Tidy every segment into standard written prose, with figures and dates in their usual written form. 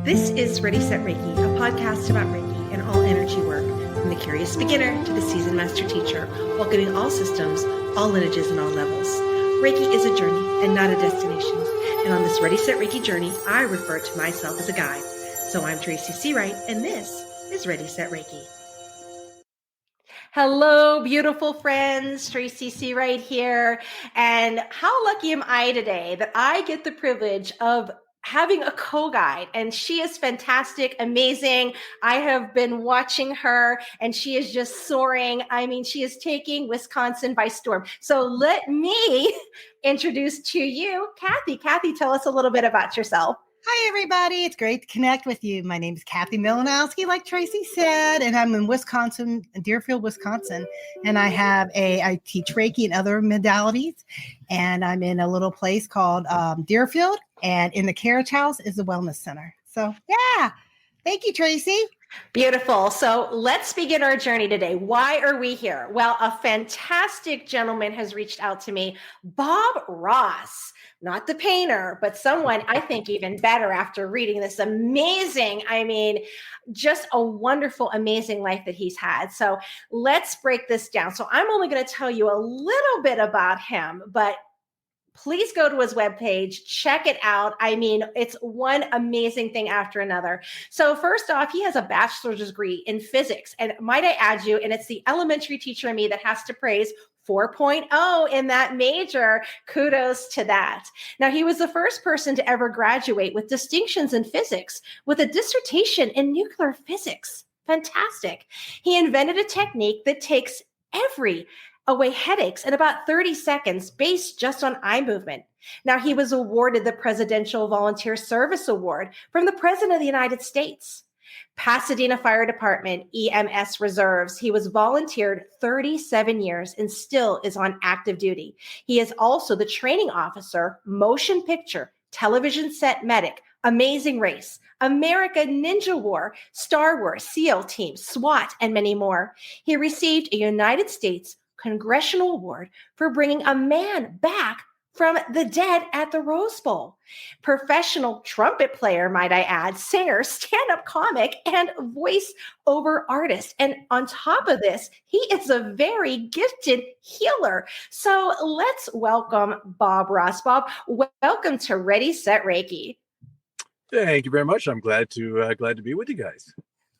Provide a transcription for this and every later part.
This is Ready, Set, Reiki, a podcast about Reiki and all energy work, from the curious beginner to the seasoned master teacher, welcoming all systems, all lineages, and all levels. Reiki is a journey and not a destination. And on this Ready, Set, Reiki journey, I refer to myself as a guide. So I'm Tracy C. Wright, and this is Ready, Set, Reiki. Hello, beautiful friends. Tracy C. Wright here. And how lucky am I today that I get the privilege of having a co-guide, and she is fantastic, amazing. I have been watching her and she is just soaring. I mean, she is taking Wisconsin by storm. So let me introduce to you, Kathy. Kathy, tell us a little bit about yourself. Hi, everybody. It's great to connect with you. My name is Kathy Milanowski, like Tracy said, and I'm in Wisconsin, Deerfield, Wisconsin. And I teach Reiki and other modalities. And I'm in a little place called Deerfield. And in the carriage house is the wellness center. So, yeah. Thank you, Tracy. Beautiful. So let's begin our journey today. Why are we here? Well, a fantastic gentleman has reached out to me, Bob Ross, not the painter, but someone I think even better after reading this amazing, just a wonderful, amazing life that he's had. So let's break this down. So I'm only going to tell you a little bit about him, but please go to his webpage, check it out. I mean, it's one amazing thing after another. So first off, he has a bachelor's degree in physics. And might I add you, and it's the elementary teacher in me that has to praise 4.0 in that major. Kudos to that. Now, he was the first person to ever graduate with distinctions in physics with a dissertation in nuclear physics. Fantastic. He invented a technique that takes away headaches in about 30 seconds based just on eye movement. Now, he was awarded the Presidential Volunteer Service Award from the President of the United States. Pasadena Fire Department, EMS Reserves. He was volunteered 37 years and still is on active duty. He is also the training officer, motion picture, television set medic, Amazing Race, American Ninja War, Star Wars, SEAL Team, SWAT, and many more. He received a United States Congressional Award for bringing a man back from the dead at the Rose Bowl. Professional trumpet player, might I add, singer, stand-up comic, and voice-over artist. And on top of this, he is a very gifted healer. So let's welcome Bob Ross. Bob, welcome to Ready, Set, Reiki. Thank you very much. I'm glad to be with you guys.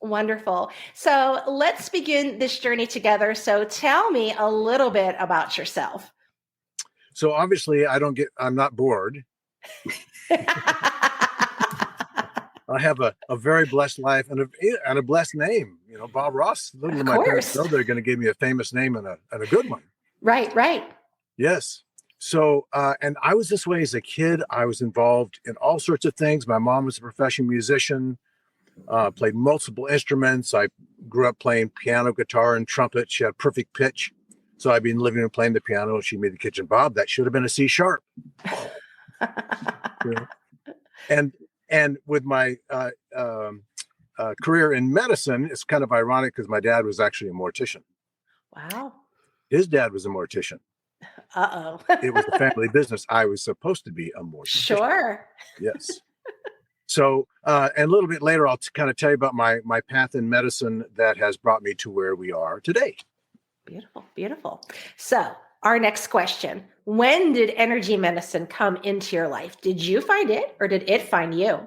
Wonderful. So let's begin this journey together. So tell me a little bit about yourself. So obviously I'm not bored. I have a very blessed life and a blessed name. You know, Bob Ross. Little of my parents know they're going to give me a famous name and a good one. Right. Yes. So, and I was this way as a kid. I was involved in all sorts of things. My mom was a professional musician. Played multiple instruments. I grew up playing piano, guitar, and trumpet. She had perfect pitch. So I've been living and playing the piano. She made the kitchen. Bob, that should have been a C sharp. You know? And with my career in medicine, it's kind of ironic because my dad was actually a mortician. Wow. His dad was a mortician. Uh-oh. It was a family business. I was supposed to be a mortician. Sure. Yes. So, and a little bit later, I'll kind of tell you about my path in medicine that has brought me to where we are today. Beautiful. So our next question, when did energy medicine come into your life? Did you find it or did it find you?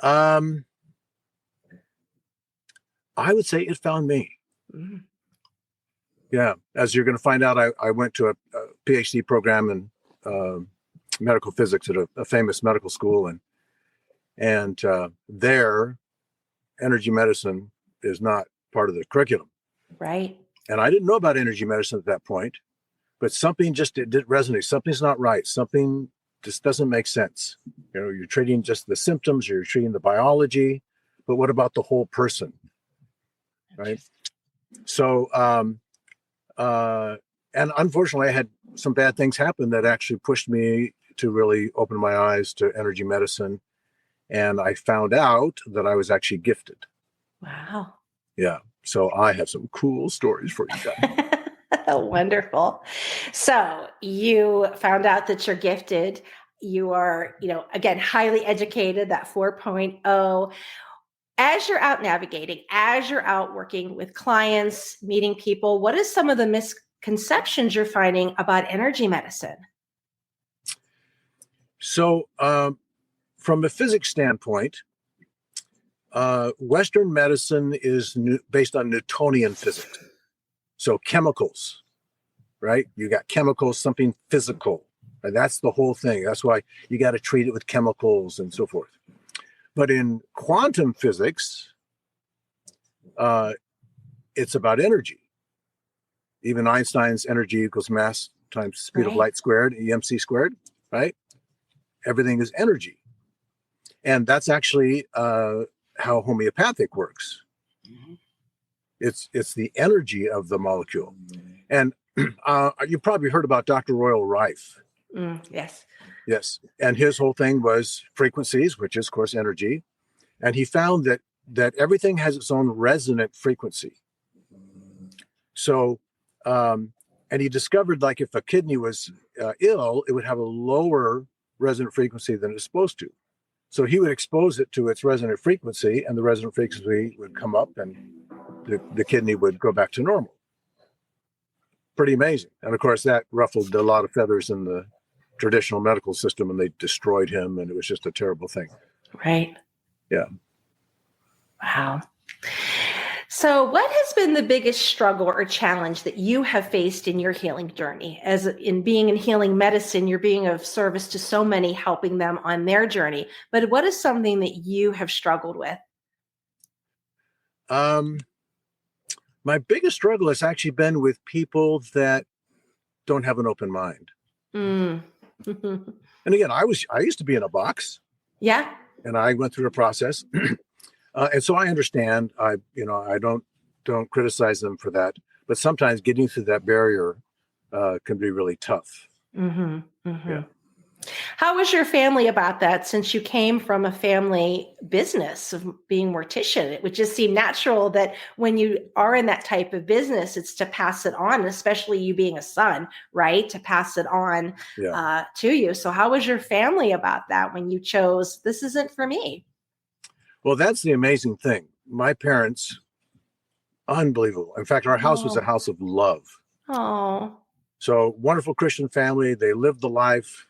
I would say it found me. Mm. Yeah. As you're going to find out, I went to a PhD program in medical physics at a famous medical school, and there, energy medicine is not part of the curriculum. Right. And I didn't know about energy medicine at that point, but something just did resonate. Something's not right. Something just doesn't make sense. You know, you're treating just the symptoms, you're treating the biology, but what about the whole person? Right. So, and unfortunately, I had some bad things happen that actually pushed me to really open my eyes to energy medicine. And I found out that I was actually gifted. Wow. Yeah. So I have some cool stories for you guys. Wonderful. So you found out that you're gifted. You are, again, highly educated, that 4.0. As you're out navigating, as you're out working with clients, meeting people, what is some of the misconceptions you're finding about energy medicine? So, from a physics standpoint, Western medicine is based on Newtonian physics. So chemicals, right? You got chemicals, something physical. And that's the whole thing. That's why you got to treat it with chemicals and so forth. But in quantum physics, it's about energy. Even Einstein's energy equals mass times speed of light squared, EMC squared, right? Everything is energy. And that's actually how homeopathic works. It's the energy of the molecule. And you probably heard about Dr. Royal Rife. Yes. Yes. And his whole thing was frequencies, which is, of course, energy. And he found that everything has its own resonant frequency. So, and he discovered, like, if a kidney was ill, it would have a lower resonant frequency than it's supposed to. So he would expose it to its resonant frequency, and the resonant frequency would come up, and the kidney would go back to normal. Pretty amazing. And of course, that ruffled a lot of feathers in the traditional medical system, and they destroyed him, and it was just a terrible thing. Right. Yeah. Wow. So what has been the biggest struggle or challenge that you have faced in your healing journey? As in being in healing medicine, you're being of service to so many, helping them on their journey. But what is something that you have struggled with? My biggest struggle has actually been with people that don't have an open mind. And And again, I used to be in a box. Yeah. And I went through the process. And so I understand. I don't criticize them for that. But sometimes getting through that barrier can be really tough. Yeah. How was your family about that, since you came from a family business of being mortician? It would just seem natural that when you are in that type of business, it's to pass it on, especially you being a son, right? To pass it on to you. So how was your family about that when you chose, this isn't for me? Well, that's the amazing thing. My parents, unbelievable. In fact, our house was a house of love. Oh. So wonderful Christian family. They lived the life.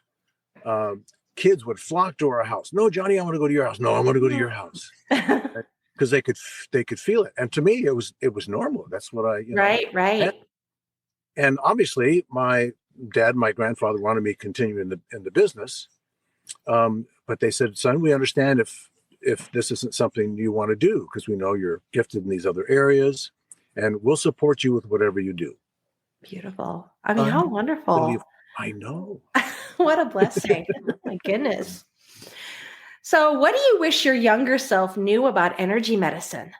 Kids would flock to our house. No, Johnny, I want to go to your house. No, I want to go to your house. Because they could feel it. And to me, it was normal. That's what I, Right. And obviously my dad, my grandfather wanted me to continue in the business. But they said, son, we understand if this isn't something you want to do, because we know you're gifted in these other areas, and we'll support you with whatever you do. Beautiful. I mean, how wonderful. I know. What a blessing. My goodness. So what do you wish your younger self knew about energy medicine?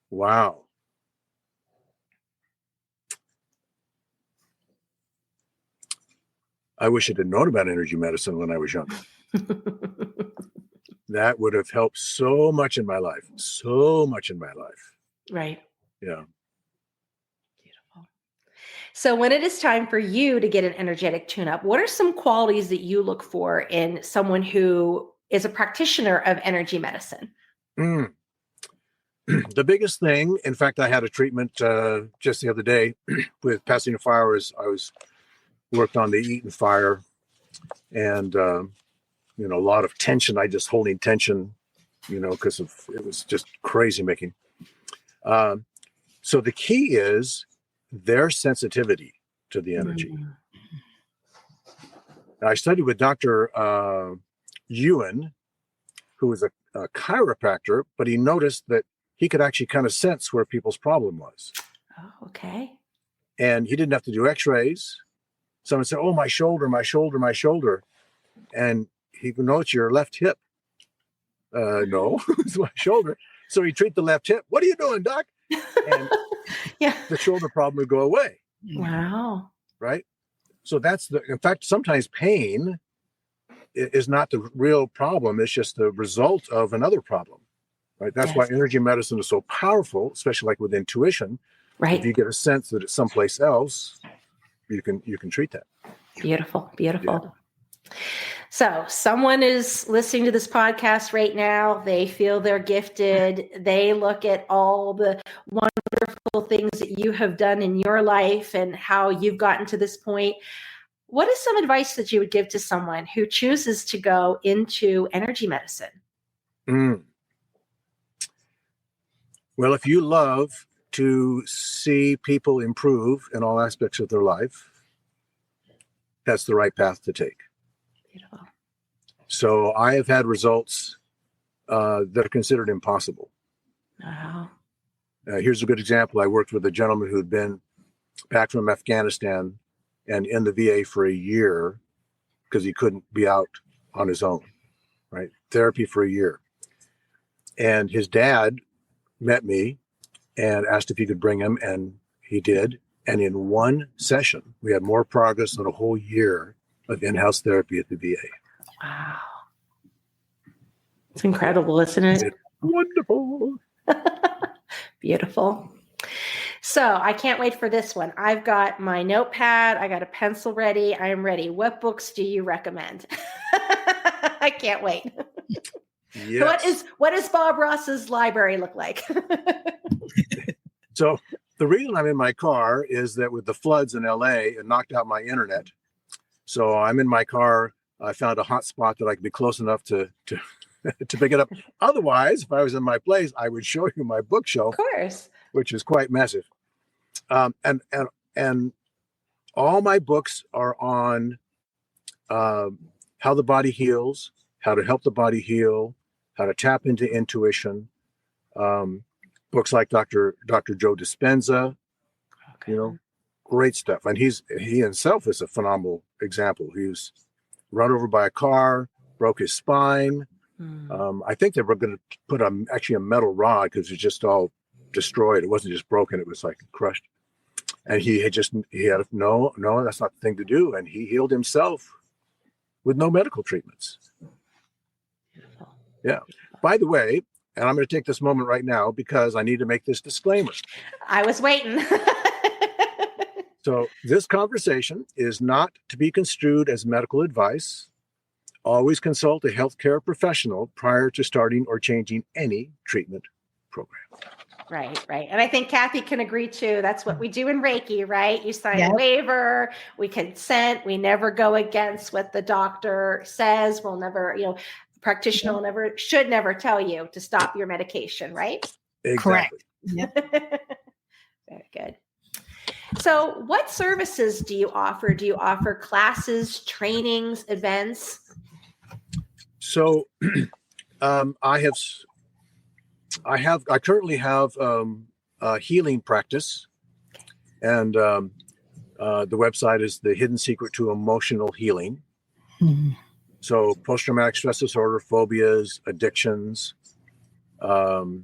Wow. I wish I had known about energy medicine when I was younger. That would have helped so much in my life. So much in my life. Right. Yeah. Beautiful. So when it is time for you to get an energetic tune-up, what are some qualities that you look for in someone who is a practitioner of energy medicine? The biggest thing, in fact, I had a treatment just the other day with Passing Fire. I was worked on the Eaton fire, and a lot of tension. I just holding tension, because it was just crazy making. So the key is their sensitivity to the energy. I studied with Dr. Ewan, who was a chiropractor, but he noticed that he could actually kind of sense where people's problem was. Oh, okay. And he didn't have to do x-rays. Someone said, oh, my shoulder. And he would know it's your left hip. No, it's my shoulder. So he treat the left hip. What are you doing, doc? And the shoulder problem would go away. Wow. Right? So in fact, sometimes pain is not the real problem. It's just the result of another problem. Right? That's why energy medicine is so powerful, especially like with intuition. Right. If you get a sense that it's someplace else, you can treat that. Beautiful, beautiful. So someone is listening to this podcast right now. They feel they're gifted. They look at all the wonderful things that you have done in your life and how you've gotten to this point. What is some advice that you would give to someone who chooses to go into energy medicine? Well, if you love to see people improve in all aspects of their life, that's the right path to take. Beautiful. So I have had results that are considered impossible. Wow. Here's a good example. I worked with a gentleman who'd been back from Afghanistan and in the VA for a year because he couldn't be out on his own, right? Therapy for a year. And his dad met me and asked if he could bring him, and he did. And in one session, we had more progress than a whole year of in-house therapy at the VA. Wow. It's incredible, isn't it? It's wonderful. Beautiful. So I can't wait for this one. I've got my notepad. I got a pencil ready. I am ready. What books do you recommend? I can't wait. Yes. What does Bob Ross's library look like? So the reason I'm in my car is that with the floods in LA, it knocked out my internet. So I'm in my car. I found a hot spot that I could be close enough to pick it up. Otherwise, if I was in my place, I would show you my bookshelf, Of course, which is quite massive. And all my books are on how the body heals, how to help the body heal, how to tap into intuition. Books like Dr. Joe Dispenza, okay. Great stuff. And he himself is a phenomenal example. He was run over by a car, broke his spine. I think they were going to put actually a metal rod because it's just all destroyed. It wasn't just broken; it was like crushed. And he had no, that's not the thing to do. And he healed himself with no medical treatments. Beautiful. Yeah. By the way, and I'm going to take this moment right now because I need to make this disclaimer. I was waiting. So this conversation is not to be construed as medical advice. Always consult a healthcare professional prior to starting or changing any treatment program. Right. And I think Kathy can agree too. That's what we do in Reiki, right? You sign a waiver, we consent, we never go against what the doctor says. We'll never, practitioner should never tell you to stop your medication, right? Exactly. Correct. Yep. Very good. So what services do you offer? Do you offer classes, trainings, events? So I currently have a healing practice, and the website is The Hidden Secret to Emotional Healing. Mm-hmm. So post-traumatic stress disorder, phobias, addictions, and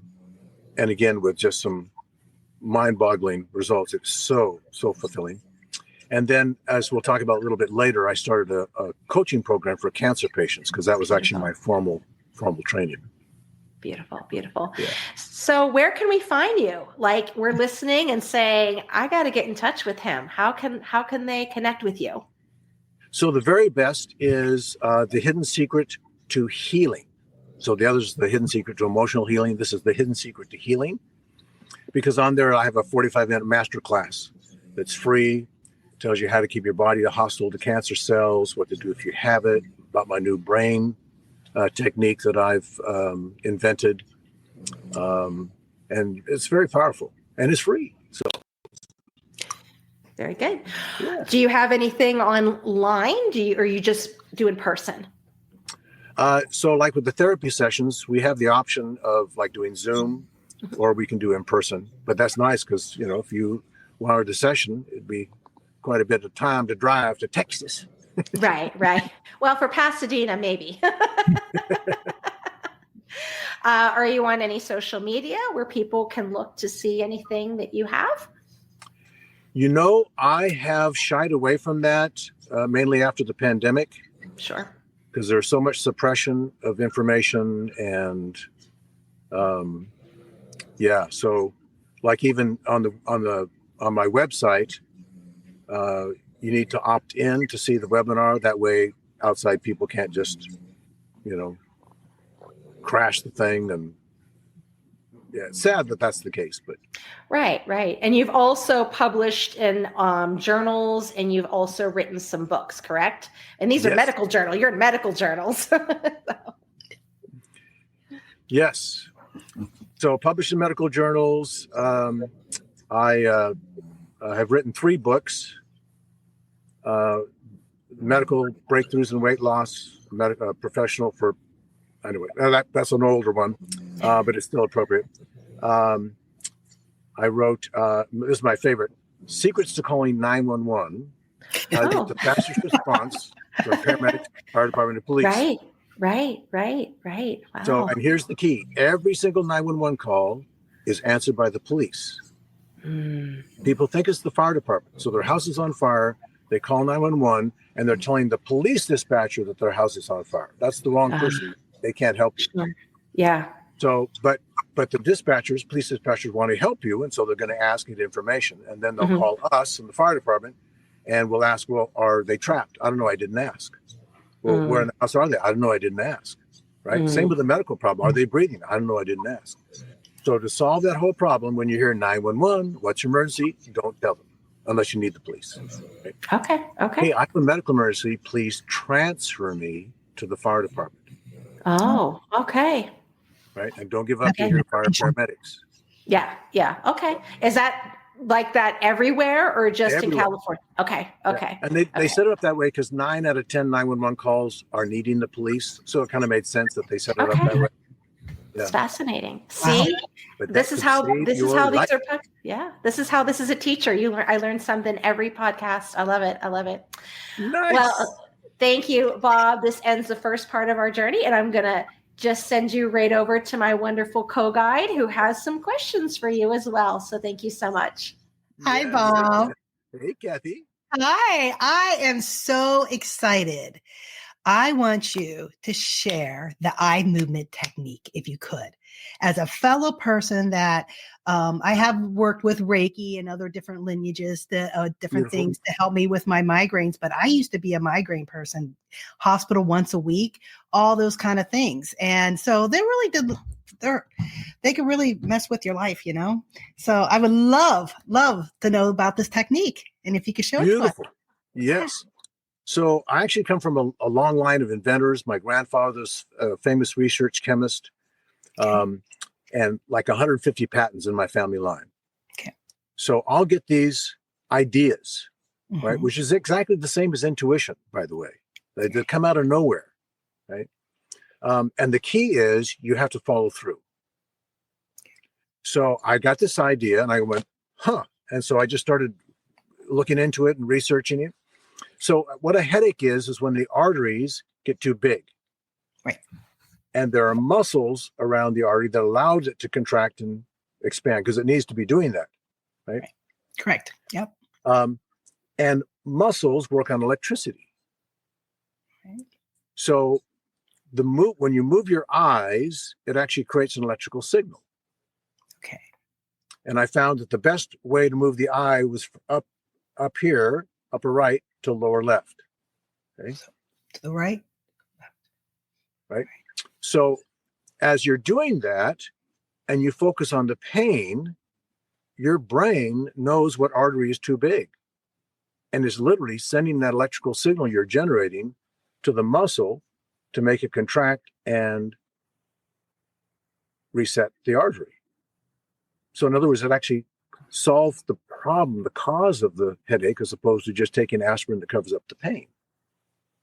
again, with just some mind-boggling results. It's so fulfilling. And then, as we'll talk about a little bit later, I started a coaching program for cancer patients because that was actually my formal training. Beautiful. Yeah. So where can we find you? Like, we're listening and saying, I got to get in touch with him. How can they connect with you? So the very best is The Hidden Secret to Healing. So the other is The Hidden Secret to Emotional Healing. This is The Hidden Secret to Healing, because on there I have a 45-minute masterclass that's free. Tells you how to keep your body hostile to cancer cells, what to do if you have it, about my new brain technique that I've invented. And it's very powerful and it's free. So very good. Yeah. Do you have anything online? Or you just do in person? So like with the therapy sessions, we have the option of like doing Zoom or we can do in person. But that's nice because, if you wanted a session, it'd be quite a bit of time to drive to Texas. Right. Well, for Pasadena, maybe. Are you on any social media where people can look to see anything that you have? I have shied away from that mainly after the pandemic. Sure. Because there's so much suppression of information and so like even on my website, you need to opt in to see the webinar. That way outside people can't just, crash the thing. And yeah, it's sad that that's the case, but. Right. And you've also published in journals, and you've also written some books, correct? And these are Yes. medical journals. You're in medical journals. Yes. So published in medical journals. I have written 3 books, medical breakthroughs in weight loss, professional for, anyway, that's an older one, but it's still appropriate. I wrote, this is my favorite, Secrets to Calling 911, how to get the fastest response from paramedics, fire department, and police. Right. Wow. So, and here's the key. Every single 911 call is answered by the police. People think it's the fire department. So their house is on fire. They call 911 and they're telling the police dispatcher that their house is on fire. That's the wrong person. They can't help you. Sure. Yeah. So, but the dispatchers, police dispatchers want to help you. And so they're going to ask you the information. And then they'll call us in the fire department and we'll ask, well, are they trapped? I don't know. I didn't ask. Well, where in the house are they? I don't know. I didn't ask. Right. Same with the medical problem. Are they breathing? I don't know. I didn't ask. So to solve that whole problem, when you hear 911, what's your emergency? Don't tell them unless you need the police. Right? Okay. Hey, I have a medical emergency. Please transfer me to the fire department. Oh, okay. Right. And don't give up to your paramedics. Yeah. Okay. Is that like that everywhere or just in California? Okay. Yeah. And they set it up that way because 9 out of 10 911 calls are needing the police. So it kind of made sense that they set it up that way. It's fascinating. See, this is how these are. This is how this is a teacher. I learned something every podcast. I love it. Nice. Well, thank you, Bob. This ends the first part of our journey, and I'm gonna just send you right over to my wonderful co-guide who has some questions for you as well. So thank you so much. Hi, Bob. Hey, Kathy. Hi. I am so excited. I want you to share the eye movement technique, if you could. As a fellow person that I have worked with Reiki and other different lineages, different things to help me with my migraines, but I used to be a migraine person, hospital once a week, all those kind of things. And so they could really mess with your life, So I would love to know about this technique. And if you could show it to us. Yes. So I actually come from a long line of inventors. My grandfather's a famous research chemist, and like 150 patents in my family line. Okay. So I'll get these ideas, right? Which is exactly the same as intuition, by the way. They come out of nowhere, right? And the key is you have to follow through. So I got this idea and I went, And so I just started looking into it and researching it. So what a headache is when the arteries get too big. Right. And there are muscles around the artery that allows it to contract and expand because it needs to be doing that. Right. Correct. Yep. And muscles work on electricity. Right. So when you move your eyes, it actually creates an electrical signal. Okay. And I found that the best way to move the eye was up here, upper right, to lower left. Okay. So, to the right. Right. So as you're doing that and you focus on the pain, your brain knows what artery is too big and is literally sending that electrical signal you're generating to the muscle to make it contract and reset the artery. So in other words, it actually solves the problem, the cause of the headache, as opposed to just taking aspirin that covers up the pain.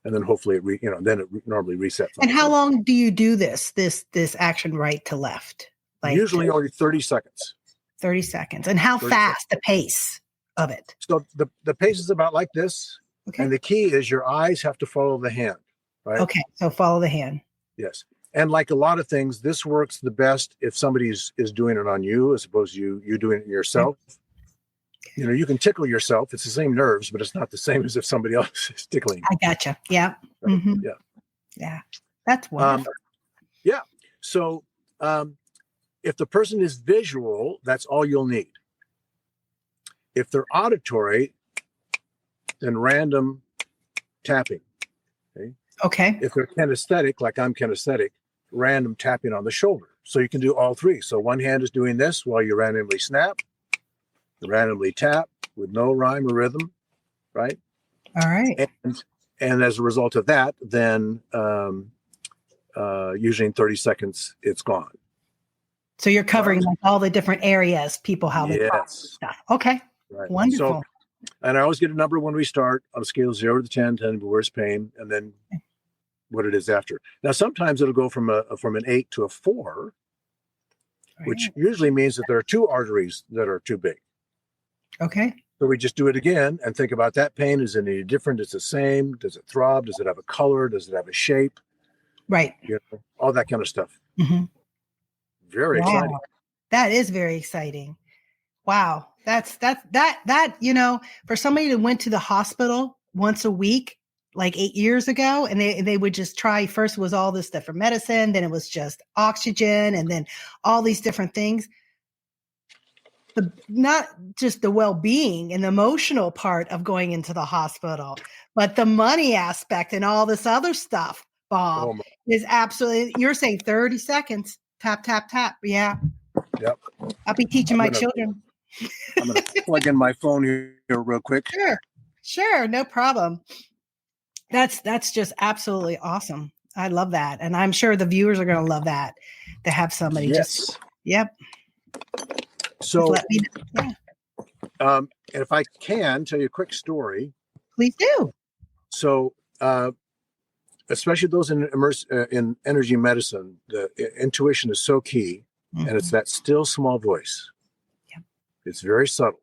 And then hopefully then it normally resets. And how long do you do this action right to left? Usually only 30 seconds. 30 seconds. And how fast the pace of it? So the pace is about like this. Okay. And the key is your eyes have to follow the hand, right? Okay. So follow the hand. Yes. And like a lot of things, this works the best if somebody is doing it on you as opposed to you doing it yourself. Okay. You can tickle yourself. It's the same nerves, but it's not the same as if somebody else is tickling. I gotcha. Yeah. Right? Mm-hmm. Yeah. Yeah. That's wonderful. Yeah. So if the person is visual, that's all you'll need. If they're auditory, then random tapping. Okay. If they're kinesthetic, like I'm kinesthetic, random tapping on the shoulder. So you can do all three. So one hand is doing this while you randomly snap, randomly tap with no rhyme or rhythm, right? All right. And as a result of that, then usually in 30 seconds, it's gone. So you're covering like all the different areas, people, how they process stuff. Okay. Right. Wonderful. So, and I always get a number when we start on a scale of 0 to 10, 10 the worst pain, and then what it is after. Now, sometimes it'll go from an 8 to a 4, which usually means that there are 2 arteries that are too big. Okay. So we just do it again and think about that pain. Is it any different? Is it the same? Does it throb? Does it have a color? Does it have a shape? Right. You know, all that kind of stuff. Mm-hmm. Very exciting. That is very exciting. Wow. That, you know, for somebody that went to the hospital once a week, like 8 years ago, and they would just try, first was all this different medicine, then it was just oxygen, and then all these different things. Not just the well-being and the emotional part of going into the hospital, but the money aspect and all this other stuff, Bob, is absolutely, you're saying 30 seconds, tap, tap, tap. Yeah. Yep. I'll be teaching my children. I'm going to plug in my phone here real quick. Sure. No problem. That's just absolutely awesome. I love that. And I'm sure the viewers are going to love that, to have somebody just, yep. So, let me know. And if I can tell you a quick story. Please do. So, especially those in energy medicine, the intuition is so key, and it's that still small voice. Yep. It's very subtle.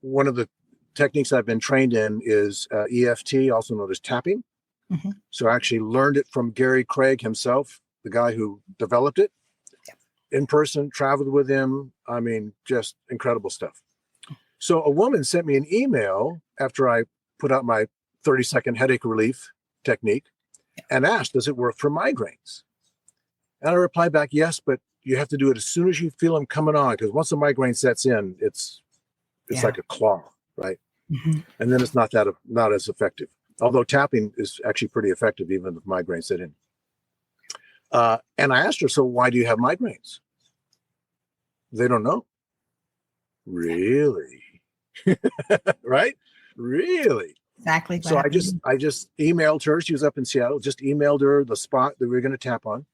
One of the techniques I've been trained in is EFT, also known as tapping. Mm-hmm. So I actually learned it from Gary Craig himself, the guy who developed it. Yep. In person, traveled with him. I mean, just incredible stuff. So a woman sent me an email after I put out my 30-second headache relief technique and asked, does it work for migraines? And I replied back, yes, but you have to do it as soon as you feel them coming on, because once the migraine sets in, it's like a claw, right? Mm-hmm. And then it's not as effective. Although tapping is actually pretty effective even if migraines set in. And I asked her, so why do you have migraines? They don't know. Really? Right? Really? Exactly. So I just emailed her. She was up in Seattle. Just emailed her the spot that we were going to tap on.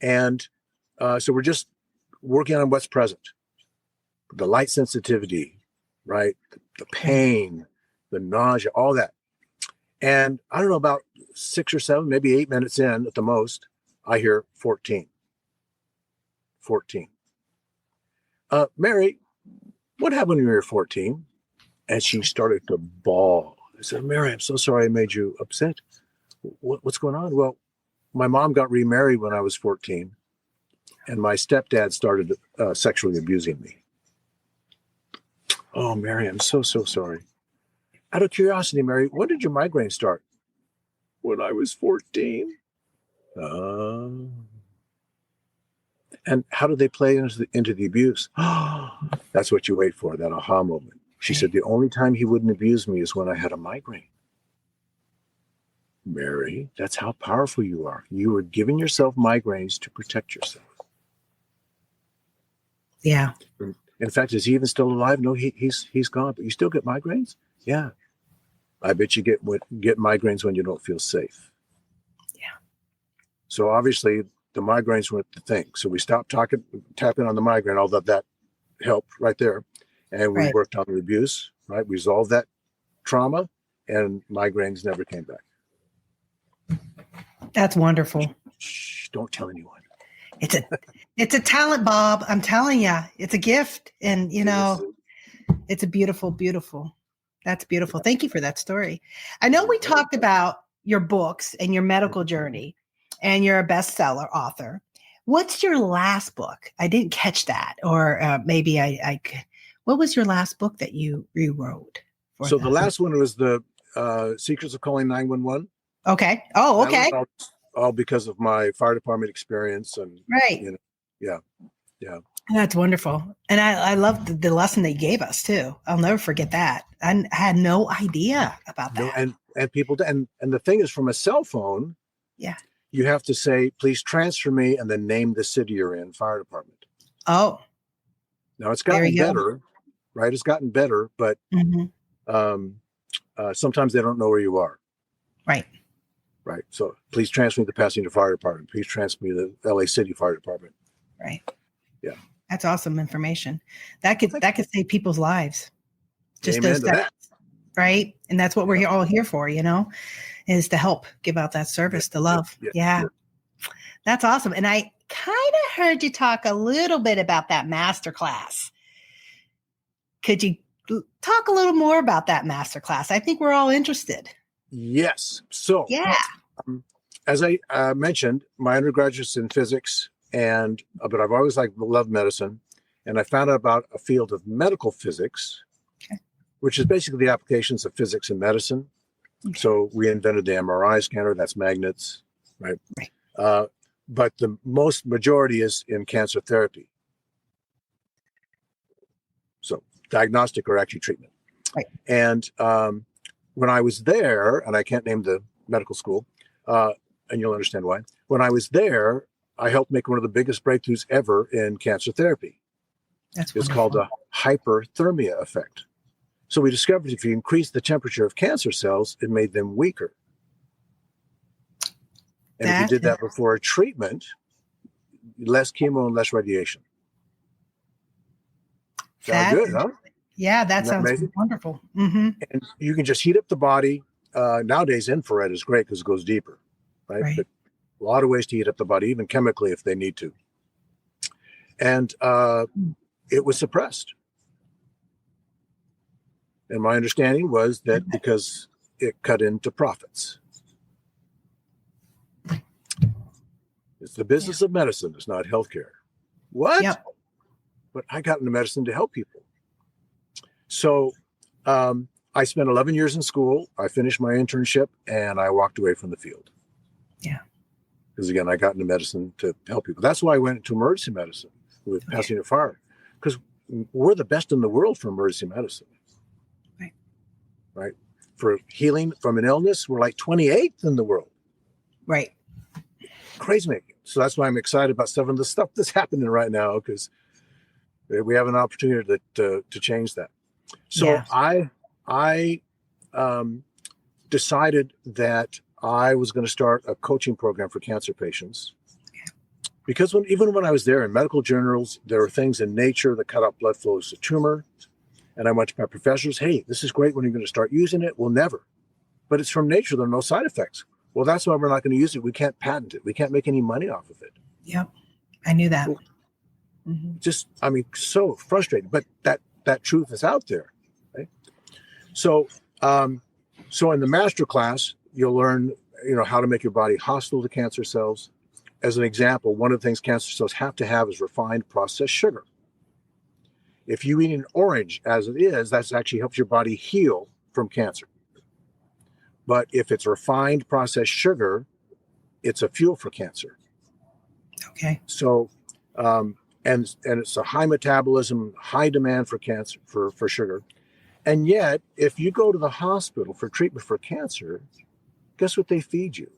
And so we're just working on what's present. The light sensitivity, right? The pain, the nausea, all that. And I don't know, about 6 or 7, maybe 8 minutes in at the most, I hear 14. 14. Mary, what happened when you were 14? And she started to bawl. I said, Mary, I'm so sorry I made you upset. What's going on? Well, my mom got remarried when I was 14, and my stepdad started sexually abusing me. Oh, Mary, I'm so sorry. Out of curiosity, Mary, when did your migraine start? When I was 14. And how did they play into the abuse? That's what you wait for, that aha moment. She said, the only time he wouldn't abuse me is when I had a migraine. Mary, that's how powerful you are. You were giving yourself migraines to protect yourself. Yeah. In fact, is he even still alive? No, he's gone, but you still get migraines? Yeah. I bet you get migraines when you don't feel safe. Yeah. So obviously the migraines weren't the thing. So we stopped tapping on the migraine, although that helped right there. And we worked on the abuse, right? Resolved that trauma, and migraines never came back. That's wonderful. Shh, don't tell anyone. It's a talent, Bob. I'm telling you, it's a gift. And, you know, it's a beautiful, beautiful. That's beautiful. Thank you for that story. I know we talked about your books and your medical journey, and you're a bestseller author. What's your last book? I didn't catch that. Or maybe I what was your last book that you rewrote? So the last one was the Secrets of Calling 911. Okay. Oh, okay. All because of my fire department experience and right. You know, yeah. That's wonderful. And I love the lesson they gave us too. I'll never forget that. I had no idea about No, that. and people, and the thing is, from a cell phone, Yeah. you have to say, please transfer me, and then name the city you're in, fire department. Oh, Now it's there gotten you go. better, right? It's gotten better, but Mhm. sometimes they don't know where you are. Right. Right. So please transfer me to the Pasadena Fire Department. Please transfer me to the LA City Fire Department. Right. Yeah. That's awesome information. That could save people's lives. Just Amen those to steps, that. right? And that's what we're all here for, is to help give out that service, the love. Yeah. That's awesome. And I kind of heard you talk a little bit about that masterclass. Could you talk a little more about that masterclass? I think we're all interested. Yes. So, Yeah. As I mentioned, my undergraduate's in physics, but I've always loved medicine, and I found out about a field of medical physics, which is basically the applications of physics in medicine. Okay. So we invented the MRI scanner, that's magnets, right? But the majority is in cancer therapy. So diagnostic or actually treatment. Right. And when I was there, and I can't name the medical school, and you'll understand why. When I was there, I helped make one of the biggest breakthroughs ever in cancer therapy. It's called the hyperthermia effect. So we discovered if you increase the temperature of cancer cells, it made them weaker. And if you did that before a treatment, less chemo and less radiation. Sound good, huh? Yeah, that sounds wonderful. Mm-hmm. And you can just heat up the body. Nowadays, infrared is great because it goes deeper, right? But a lot of ways to heat up the body, even chemically if they need to. And it was suppressed. And my understanding was that because it cut into profits. It's the business of medicine. It's not healthcare. What? Yep. But I got into medicine to help people. So I spent 11 years in school. I finished my internship and I walked away from the field. Yeah. Because again, I got into medicine to help people. That's why I went into emergency medicine with Pasadena Fire, because we're the best in the world for emergency medicine. Right. For healing from an illness, we're like 28th in the world. Right. Crazy making. So that's why I'm excited about some of the stuff that's happening right now, because we have an opportunity to change that. So I decided that I was going to start a coaching program for cancer patients, because even when I was there in medical journals, there were things in nature that cut off blood flows to tumor. And I went to my professors, hey, this is great. When are you going to start using it? Well, never. But it's from nature. There are no side effects. Well, that's why we're not going to use it. We can't patent it. We can't make any money off of it. Yep. I knew that. Just, so frustrating. But that truth is out there. Right? So in the master class, you'll learn, how to make your body hostile to cancer cells. As an example, one of the things cancer cells have to have is refined processed sugar. If you eat an orange as it is, that actually helps your body heal from cancer. But if it's refined processed sugar, it's a fuel for cancer. Okay. So, and it's a high metabolism, high demand for cancer, for sugar. And yet, if you go to the hospital for treatment for cancer, guess what they feed you?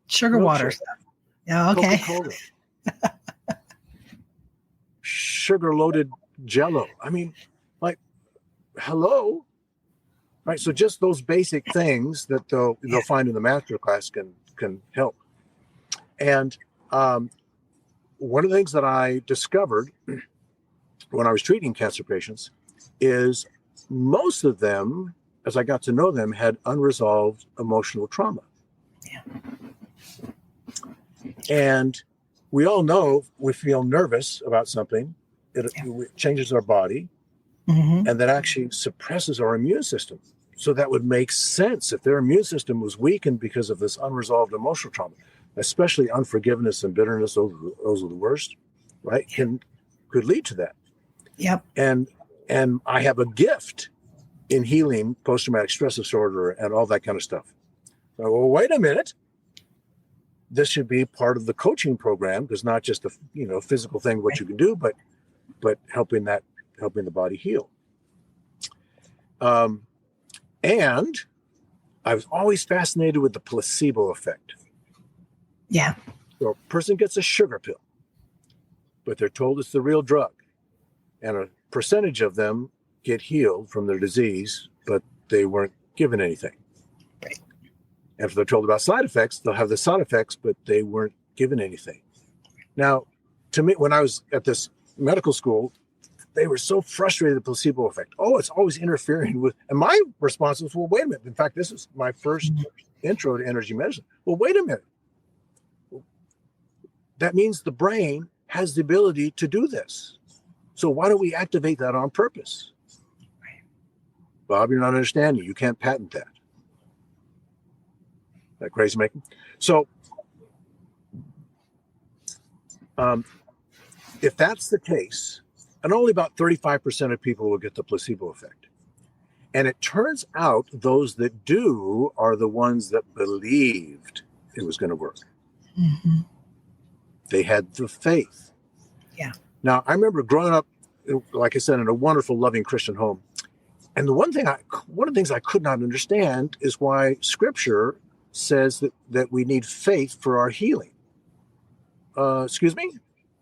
Sugar water. Yeah, okay. Coca-Cola. Sugar-loaded Jello. Hello, right? So just those basic things that they'll find in the master class can help. And one of the things that I discovered when I was treating cancer patients is most of them, as I got to know them, had unresolved emotional trauma. Yeah. And we all know we feel nervous about something. It changes our body, and that actually suppresses our immune system. So that would make sense if their immune system was weakened because of this unresolved emotional trauma, especially unforgiveness and bitterness. Those are the worst, right? Could lead to that. Yep. And I have a gift in healing post-traumatic stress disorder and all that kind of stuff. So, well, wait a minute. This should be part of the coaching program, because not just the physical thing, what you can do, but but helping the body heal. And I was always fascinated with the placebo effect. Yeah. So a person gets a sugar pill, but they're told it's the real drug. And a percentage of them get healed from their disease, but they weren't given anything. Right. And if they're told about side effects, they'll have the side effects, but they weren't given anything. Now, to me, when I was at this medical school, they were so frustrated with the placebo effect. Oh, it's always interfering with, and my response was, well, wait a minute. In fact, this is my first intro to energy medicine. Well, wait a minute. That means the brain has the ability to do this. So why don't we activate that on purpose? Bob, you're not understanding. You can't patent that. That crazy making. So if that's the case, and only about 35% of people will get the placebo effect. And it turns out those that do are the ones that believed it was going to work. Mm-hmm. They had the faith. Yeah. Now, I remember growing up, like I said, in a wonderful, loving Christian home. And one of the things I could not understand is why Scripture says that we need faith for our healing. Excuse me?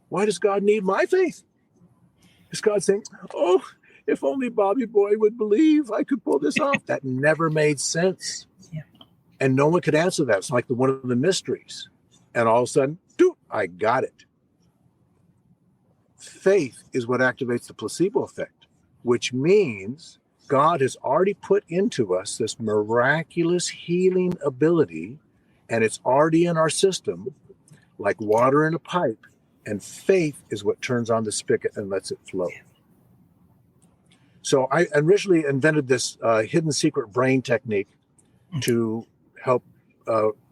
Why does God need my faith? Is God saying, oh, if only Bobby Boy would believe I could pull this off? That never made sense. Yeah. And no one could answer that. It's like one of the mysteries. And all of a sudden, I got it. Faith is what activates the placebo effect, which means God has already put into us this miraculous healing ability, and it's already in our system, like water in a pipe, and faith is what turns on the spigot and lets it flow. So I originally invented this hidden secret brain technique to help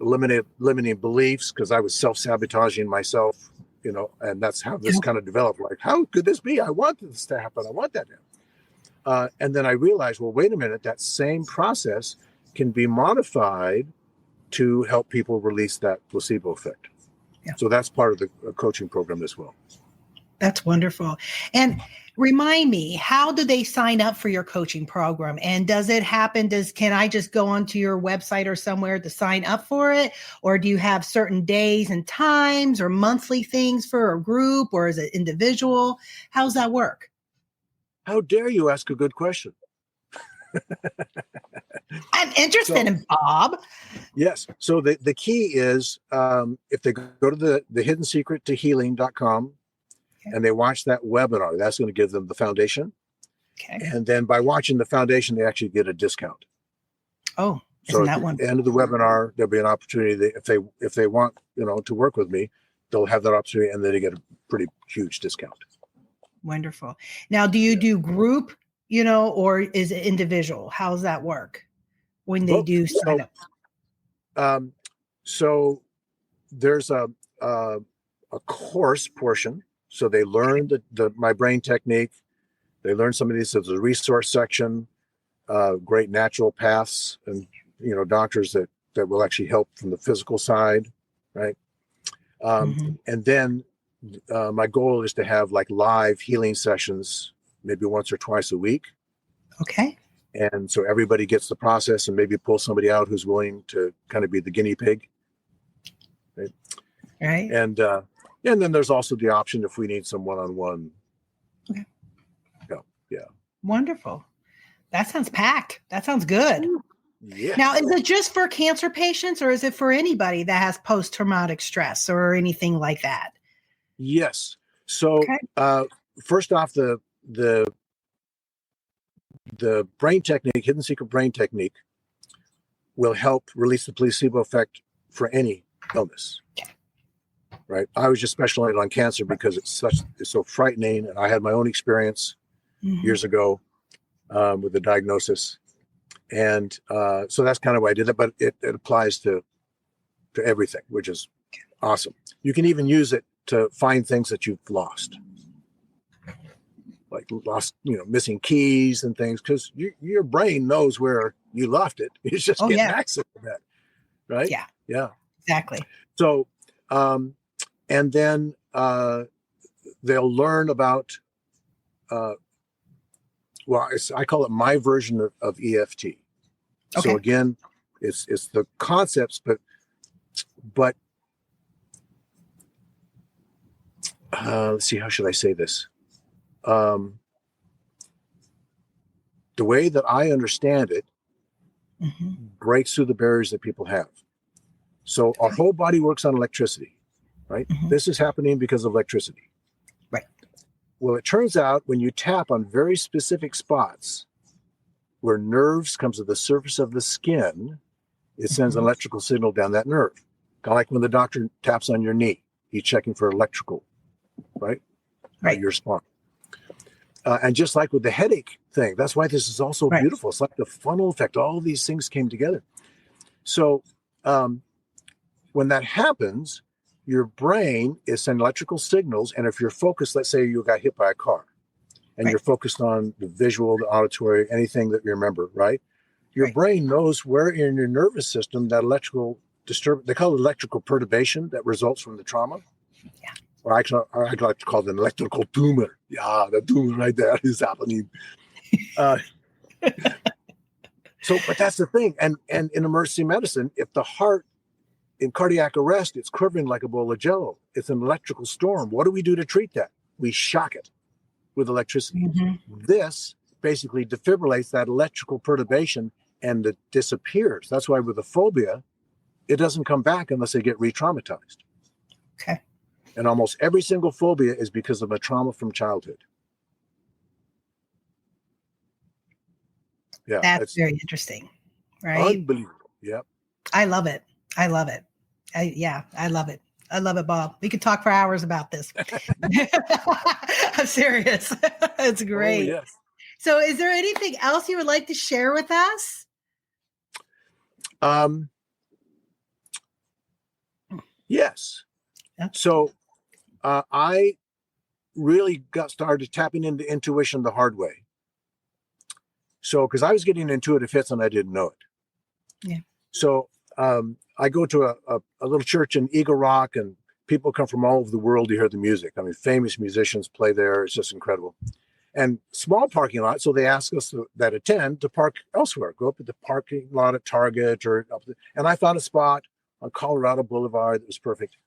eliminate limiting beliefs, because I was self-sabotaging myself, and that's how this kind of developed. Like, how could this be? I want this to happen. I want that to happen. And then I realized, well, wait a minute, that same process can be modified to help people release that placebo effect. Yeah. So that's part of the coaching program as well. That's wonderful. And remind me, how do they sign up for your coaching program? And does it happen? Can I just go onto your website or somewhere to sign up for it? Or do you have certain days and times or monthly things for a group, or is it individual? How's that work? How dare you ask a good question? I'm interested in Bob. Yes. So the key is if they go to the hiddensecrettohealing.com, and they watch that webinar, that's going to give them the foundation. Okay. And then by watching the foundation, they actually get a discount. Oh, so isn't that at the end of the webinar, there'll be an opportunity if they want, to work with me, they'll have that opportunity, and then they get a pretty huge discount. Wonderful. Now, do you do group, or is it individual? How's that work when they do sign up? So there's a course portion. So they learn my brain technique. They learn some of these. There's a resource section, great natural paths, and doctors that will actually help from the physical side, right? And then my goal is to have like live healing sessions, maybe once or twice a week. Okay. And so everybody gets the process, and maybe pull somebody out who's willing to kind of be the guinea pig. Right. Right. And then there's also the option if we need some one-on-one. Okay. Yeah. Wonderful. That sounds packed. That sounds good. Yeah. Now, is it just for cancer patients, or is it for anybody that has post-traumatic stress or anything like that? Yes. So first off, the brain technique, hidden secret brain technique, will help release the placebo effect for any illness. Right. I was just specialized on cancer because it's so frightening, and I had my own experience years ago with the diagnosis, and so that's kind of why I did it. But it applies to everything, which is awesome. You can even use it to find things that you've lost, like missing keys and things, because your brain knows where you left it. It's just getting access to that, right? Yeah, exactly. So. And then they'll learn about I call it my version of EFT. Okay. So again, it's the concepts, but let's see, how should I say this? The way that I understand it breaks through the barriers that people have. So our whole body works on electricity, right? This is happening because of electricity. Right. Well, it turns out when you tap on very specific spots where nerves come to the surface of the skin, it sends an electrical signal down that nerve. Kind of like when the doctor taps on your knee, he's checking for electrical, right? Your spine. And just like with the headache thing, that's why this is also beautiful. It's like the funnel effect. All these things came together. So when that happens, your brain is sending electrical signals. And if you're focused, let's say you got hit by a car and you're focused on the visual, the auditory, anything that you remember, right? Your brain knows where in your nervous system that electrical disturbance, they call it electrical perturbation that results from the trauma. Yeah. Or I like to call it an electrical tumor. Yeah, the tumor right there is happening. But that's the thing. And in emergency medicine, if the heart in cardiac arrest, it's quivering like a bowl of jello. It's an electrical storm. What do we do to treat that? We shock it with electricity. This basically defibrillates that electrical perturbation and it disappears. That's why with a phobia, it doesn't come back unless they get re-traumatized. Okay. And almost every single phobia is because of a trauma from childhood. Yeah. That's very interesting. Right. Unbelievable. Yep. I love it. I love it. I love it. I love it, Bob. We could talk for hours about this. I'm serious. It's great. Oh, yes. So is there anything else you would like to share with us? Yes. Okay. So I really got started tapping into intuition the hard way. So, because I was getting intuitive hits and I didn't know it. Yeah. So I go to a little church in Eagle Rock, and people come from all over the world to hear the music. I mean, famous musicians play there. It's just incredible. And small parking lot, so they ask us that attend to park elsewhere. Go up at the parking lot at Target and I found a spot on Colorado Boulevard that was perfect.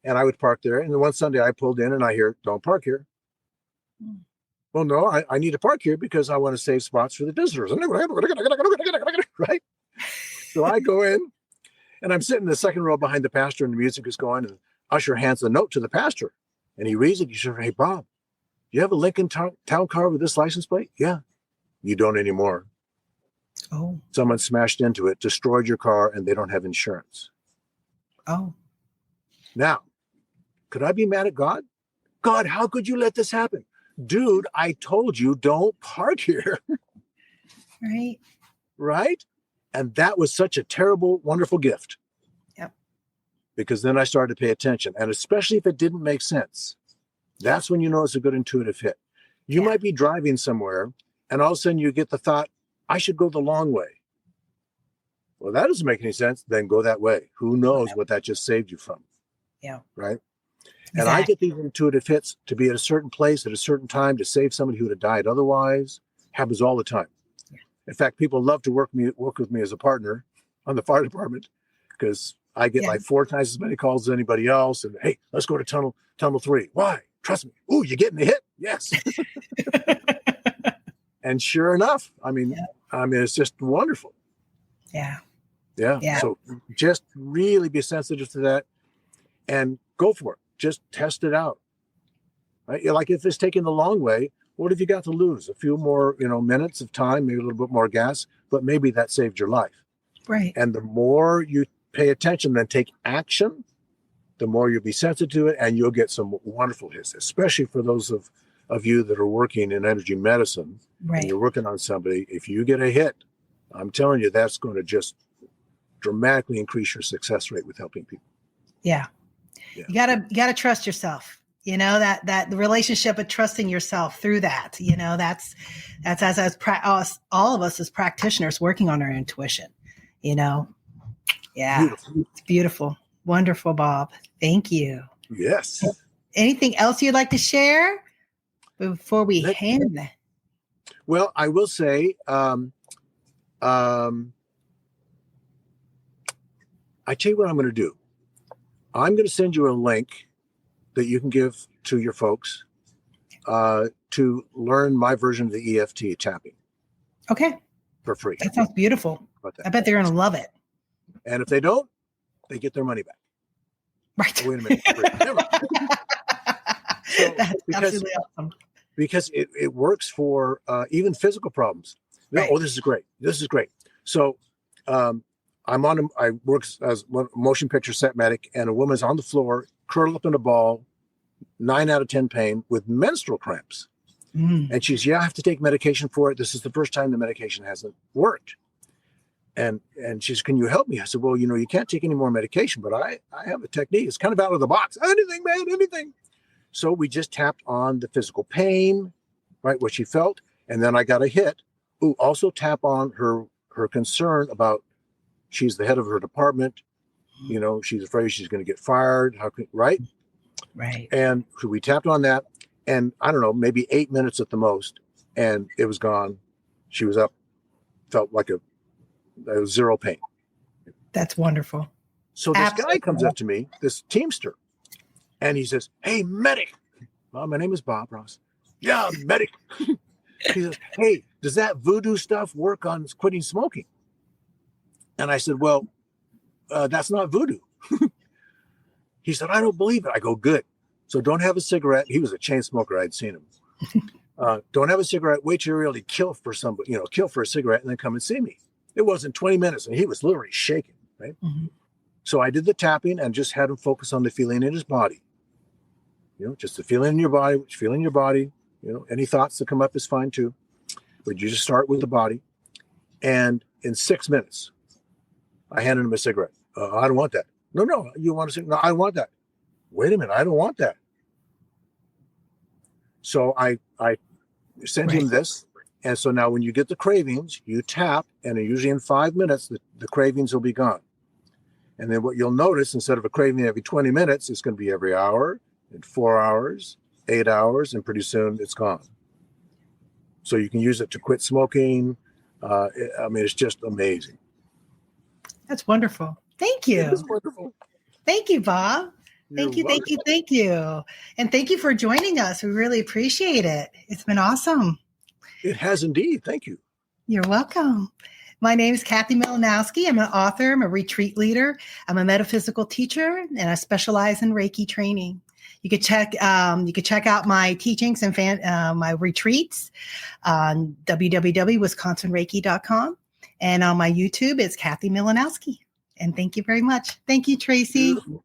And I would park there. And then one Sunday I pulled in and I hear, "Don't park here." Well, no, I need to park here because I want to save spots for the visitors. Right? So I go in and I'm sitting in the second row behind the pastor and the music is going, and usher hands a note to the pastor and he reads it. He says, "Hey, Bob, you have a Lincoln town car with this license plate?" "Yeah." "You don't anymore. Oh. Someone smashed into it, destroyed your car, and they don't have insurance." Oh. Now, could I be mad at God? God, how could you let this happen? Dude, I told you don't park here. Right. Right? And that was such a terrible, wonderful gift. Yep. Because then I started to pay attention. And especially if it didn't make sense, that's when you know it's a good intuitive hit. You might be driving somewhere and all of a sudden you get the thought, I should go the long way. Well, that doesn't make any sense. Then go that way. Who knows what that just saved you from? Yeah. Right? Exactly. And I get these intuitive hits to be at a certain place at a certain time to save somebody who would have died otherwise. Happens all the time. Yeah. In fact, people love to work with me as a partner on the fire department because I get like 4 times as many calls as anybody else. And hey, let's go to tunnel 3. Why? Trust me. Ooh, you're getting a hit. Yes. And sure enough, I mean, it's just wonderful. Yeah. Yeah. So just really be sensitive to that and go for it. Just test it out. Right? Like if it's taking the long way, what have you got to lose? A few more, minutes of time, maybe a little bit more gas, but maybe that saved your life. Right. And the more you pay attention and take action, the more you'll be sensitive to it, and you'll get some wonderful hits, especially for those of you that are working in energy medicine. Right. And you're working on somebody. If you get a hit, I'm telling you, that's going to just dramatically increase your success rate with helping people. Yeah. You gotta trust yourself, that the relationship of trusting yourself through that, that's as all of us as practitioners working on our intuition, Yeah. Beautiful. It's beautiful. Wonderful, Bob. Thank you. Yes. Anything else you'd like to share before we Let- hand that? Well, I will say, I tell you what I'm going to do. I'm going to send you a link that you can give to your folks to learn my version of the EFT tapping Okay. for free. That sounds beautiful. How about that? I bet they're going to love it. And if they don't, they get their money back. Right. Oh, wait a minute. Never. So, That's because- absolutely awesome. Because it works for even physical problems. Right. Oh, this is great. This is great. So I work as a motion picture set medic, and a woman's on the floor, curled up in a ball, 9 out of 10 pain with menstrual cramps. And she's, I have to take medication for it. This is the first time the medication hasn't worked. And she's, can you help me? I said, well, you can't take any more medication, but I have a technique. It's kind of out of the box. Anything, man, anything. So we just tapped on the physical pain, right, what she felt. And then I got a hit. Ooh, also tap on her concern about she's the head of her department. She's afraid she's going to get fired. Right? Right. And so we tapped on that. And I don't know, maybe 8 minutes at the most. And it was gone. She was up, felt like there was zero pain. That's wonderful. So this Absolutely. guy comes up to me, this Teamster, and he says, hey, medic. Well, my name is Bob Ross. Yeah, medic. He says, hey, does that voodoo stuff work on quitting smoking? And I said, well, that's not voodoo. He said, I don't believe it. I go, good. So don't have a cigarette. He was a chain smoker. I'd seen him. Don't have a cigarette. Wait till you really kill for somebody, kill for a cigarette and then come and see me. It wasn't 20 minutes and he was literally shaking, right? Mm-hmm. So I did the tapping and just had him focus on the feeling in his body. Just the feeling in your body, what you feel in your body. Any thoughts that come up is fine too. But you just start with the body. And in 6 minutes, I handed him a cigarette. I don't want that. No, you want a cigarette? No, I want that. Wait a minute, I don't want that. So I sent him this. And so now when you get the cravings, you tap, and usually in 5 minutes, the cravings will be gone. And then what you'll notice, instead of a craving every 20 minutes, it's going to be every hour, in 4 hours, 8 hours, and pretty soon it's gone. So you can use it to quit smoking. It's just amazing. That's wonderful. Thank you. It's wonderful. Thank you, Bob. Thank you. And thank you for joining us. We really appreciate it. It's been awesome. It has indeed. Thank you. You're welcome. My name is Kathy Milanowski. I'm an author. I'm a retreat leader. I'm a metaphysical teacher, and I specialize in Reiki training. You could check out my teachings and my retreats on www.wisconsinreiki.com. And on my YouTube, it's Kathy Milanowski. And thank you very much. Thank you, Tracy. Beautiful.